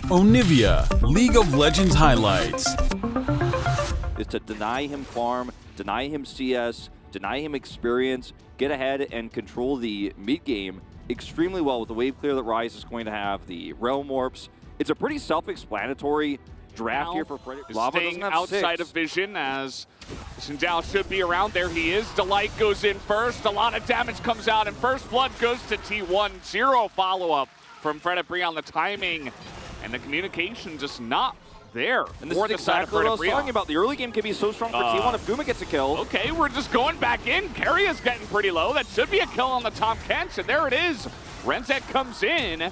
Onivia, League of Legends highlights. Is to deny him farm, deny him CS, deny him experience, get ahead and control the mid game extremely well with the wave clear that Rise is going to have, the realm warps. It's a pretty self-explanatory draft here for Fredit. Lava staying outside of vision as Sindao should be around there. He is. Delight goes in first. A lot of damage comes out, and first blood goes to T1. Zero follow-up from Fredit BRION. The timing and the communication just not there. And this is exactly what I was talking about. The early game can be so strong for T1 if Guma gets a kill. Okay, we're just going back in. Carrier's getting pretty low. That should be a kill on the Tom Kench, and there it is. Renzek comes in,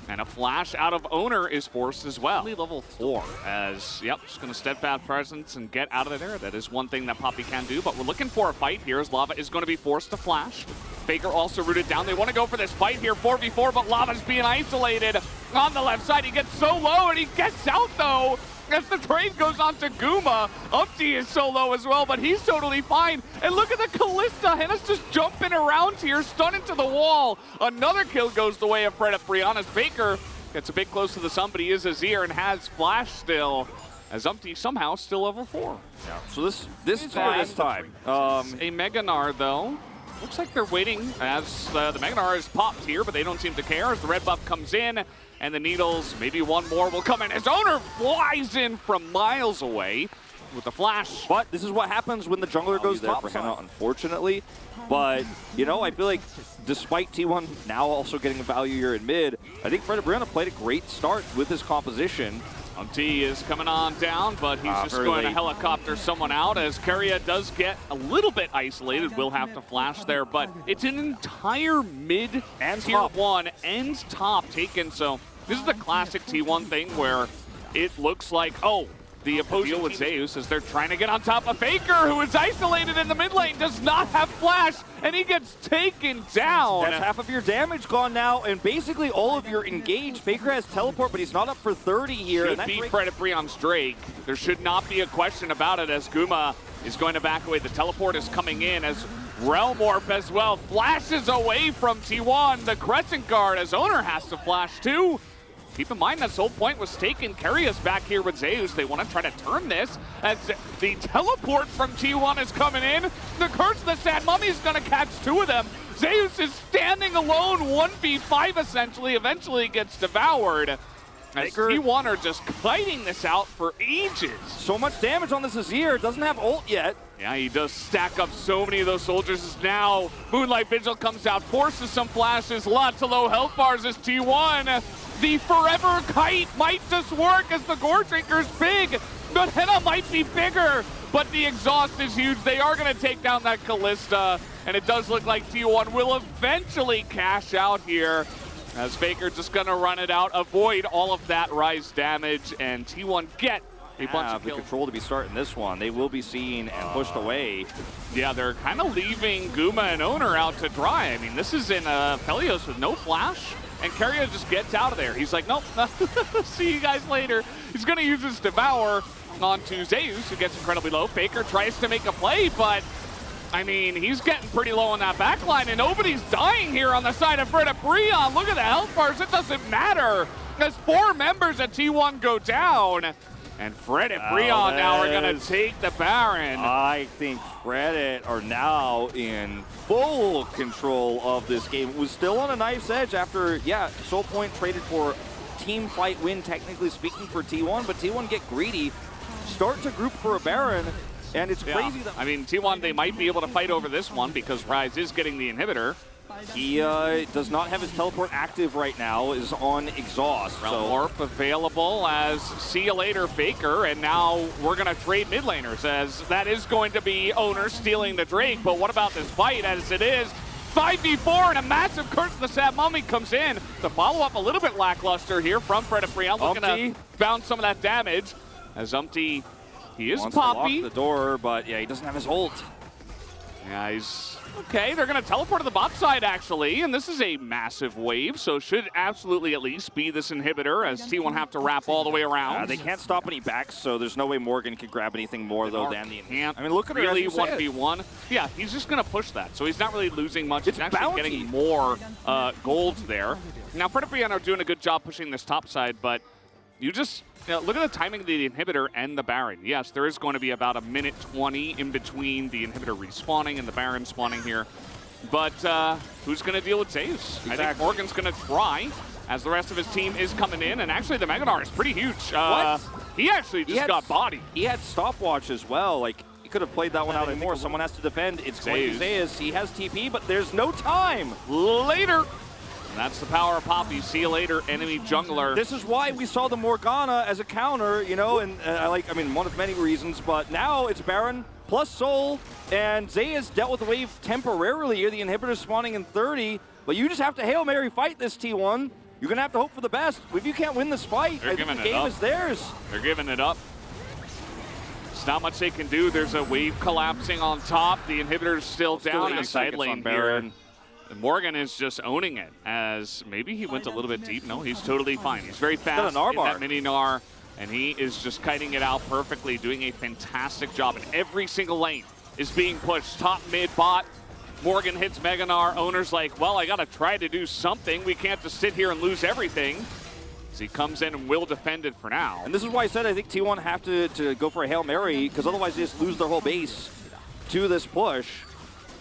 and a flash out of Owner is forced as well. Only level 4 as, yep, just going to steadfast presence and get out of there. That is one thing that Poppy can do, but we're looking for a fight here as Lava is going to be forced to flash. Faker also rooted down. They want to go for this fight here, 4v4, but Lava's being isolated on the left side. He gets so low, and he gets out, though, as the trade goes on to Guma. Upti is so low as well, but he's totally fine. And look at the Kalista. Henna's just jumping around here, stunned into the wall. Another kill goes the way of Fredit BRION as Faker gets a bit close to the sun, but he is Azir and has flash still, as Upti somehow still level 4. Yeah. So this time. A Mega Gnar, though. Looks like they're waiting as the Mega Gnar is popped here, but they don't seem to care as the red buff comes in, and the needles, maybe one more will come in. His Owner flies in from miles away with the flash. But this is what happens when the jungler goes top for Henna, unfortunately. But, you know, I feel like despite T1 now also getting a value here in mid, I think Fredit BRION played a great start with his composition. T is coming on down, but he's just going to helicopter someone out as Carrier does get a little bit isolated. Will have to flash there, but it's an entire mid and tier 1 and top taken. So this is the classic T1 thing where it looks like, oh, the opposing with Zeus as they're trying to get on top of Faker, who is isolated in the mid lane, does not have flash, and he gets taken down. That's half of your damage gone now, and basically all of your engaged. Faker has teleport, but he's not up for 30 here. Should be Fredit BRION's Drake. There should not be a question about it as Guma is going to back away. The teleport is coming in as Realm Warp as well flashes away from T1. The Crescent Guard as Owner has to flash too. Keep in mind, this whole point was taken. Carrier's back here with Zeus. They want to try to turn this as the teleport from T1 is coming in. The Curse of the Sad Mummy is going to catch 2 of them. Zeus is standing alone, 1v5 essentially, eventually gets devoured. As T1 are just fighting this out for ages. So much damage on this Azir, doesn't have ult yet. Yeah, he does stack up so many of those soldiers. Now, Moonlight Vigil comes out, forces some flashes, lots of low health bars as T1. The Forever Kite might just work as the Gore Drinker's big, but Henna might be bigger, but the exhaust is huge. They are going to take down that Kalista, and it does look like T1 will eventually cash out here as Faker just going to run it out, avoid all of that Rise damage, and T1 get a bunch of kills. The control to be starting this one. They will be seen and pushed away. Yeah, they're kind of leaving Guma and Owner out to dry. I mean, this is in Pelios with no flash, and Carrier just gets out of there. He's like, nope, see you guys later. He's going to use his Devour onto Zeus, who gets incredibly low. Faker tries to make a play, but I mean, he's getting pretty low on that back line, and nobody's dying here on the side of Fredit BRION. Look at the health bars. It doesn't matter as 4 members at T1 go down. And Fredit BRION now are going to take the Baron. I think Fredit are now in full control of this game. It was still on a knife's edge after, yeah, Soul Point traded for team fight win, technically speaking, for T1, but T1 get greedy, start to group for a Baron, and it's crazy that... I mean, T1, they might be able to fight over this one because Rise is getting the inhibitor. He does not have his teleport active right now, is on exhaust. Realm Warp available as see you later Faker, and now we're going to trade mid laners as that is going to be Owner stealing the Drake, but what about this fight as it is 5v4 and a massive Curse of the Sad Mummy comes in. The follow-up a little bit lackluster here from Fredit BRION, looking to bounce some of that damage as Umpty, he is wants Poppy. To lock the door, but yeah, he doesn't have his ult. Yeah, he's okay. They're going to teleport to the bot side, actually, and this is a massive wave, so should absolutely at least be this inhibitor as T1 have to wrap all the way around. They can't stop any backs, so there's no way Morgan can grab anything more, though, than the inhibitor. I mean, look at really 1v1. Yeah, he's just going to push that, so he's not really losing much. He's actually getting more golds there. Now, Fredit BRION are doing a good job pushing this top side, but you just look at the timing of the inhibitor and the Baron. Yes, there is going to be about a minute 20 in between the inhibitor respawning and the Baron spawning here. But who's going to deal with Zeus? Exactly. I think Morgan's going to try, as the rest of his team is coming in. And actually, the Meganar is pretty huge. What? He actually just got bodied. He had stopwatch as well. Like, he could have played that one out anymore. Someone has to defend. It's going to Zeus. He has TP, but there's no time. Later. And that's the power of Poppy. See you later, enemy jungler. This is why we saw the Morgana as a counter, you know, and I mean, one of many reasons, but now it's Baron plus Soul, and Zeus dealt with the wave temporarily here. The inhibitor spawning in 30, but you just have to Hail Mary fight this T1. You're going to have to hope for the best. If you can't win this fight, I think the game is theirs. They're giving it up. There's not much they can do. There's a wave collapsing on top. The inhibitor's still down in the side lane here. And Morgan is just owning it, as maybe he went a little bit deep. No, he's totally fine. He's very fast in that mini Gnar, and he is just kiting it out perfectly, doing a fantastic job. And every single lane is being pushed. Top, mid, bot. Morgan hits Mega Gnar. Owner's like, well, I got to try to do something. We can't just sit here and lose everything. So he comes in and will defend it for now. And this is why I said I think T1 have to go for a Hail Mary, because otherwise they just lose their whole base to this push.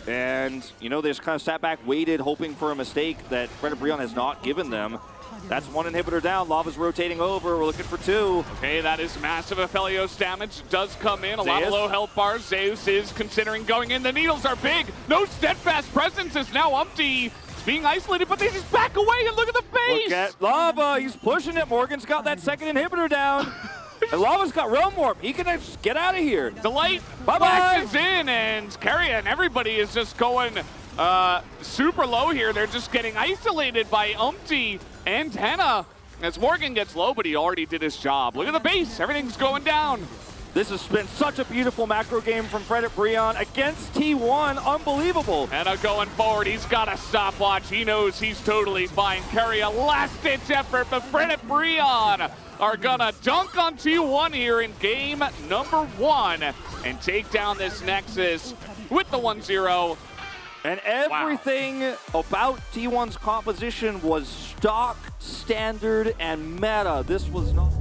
And, you know, they just kind of sat back, waited, hoping for a mistake that Fredit BRION has not given them. That's one inhibitor down. Lava's rotating over. We're looking for two. Okay, that is massive. Aphelios damage does come in. A lot of low health bars. Zeus is considering going in. The needles are big. No steadfast presence is now Umpty. It's being isolated, but they just back away and look at the base. Look at Lava. He's pushing it. Morgan's got that second inhibitor down. And Lava's got Realm Warp. He can just get out of here. Delight flashes in, and Carrion and everybody is just going super low here. They're just getting isolated by Umpty and Henna as Morgan gets low, but he already did his job. Look at the base. Everything's going down. This has been such a beautiful macro game from Fredit BRION against T1. Unbelievable. Henna going forward. He's got a stopwatch. He knows he's totally fine. Carry a last-ditch effort, but Fredit BRION are gonna dunk on T1 here in game number 1 and take down this Nexus with the 1-0. And everything about T1's composition was stock, standard, and meta. This was not...